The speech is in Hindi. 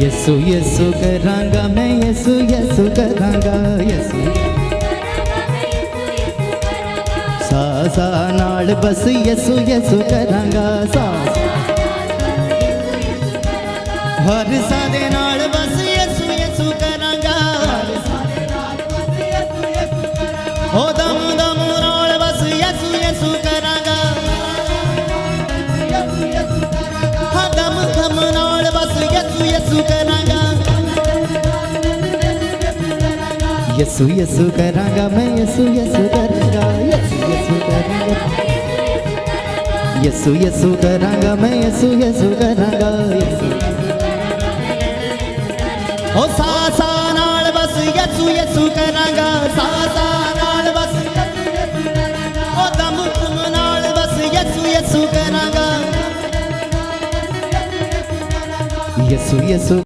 यसु यसु करांगा मैं यसु यसु करांगा यसु सा सा नाल बस यसु यसु करांगा सा हर सा दे नाल बस यसु यसु करांगा ओ दम दम नाल बस यसु यसु करांगा हाँ दम दम नाल बस यसु यसु करांगा यसु यसु करांगा मैं यसु यसु करांगा यसु यसु करांगा यसु यसु करांगा मैं यसु यसु करांगा ओ सा सा नाल बस यसु यसु करांगा सा सा नाल बस ओ दम दम नाल बस यसु यसु करांगा यसु यसु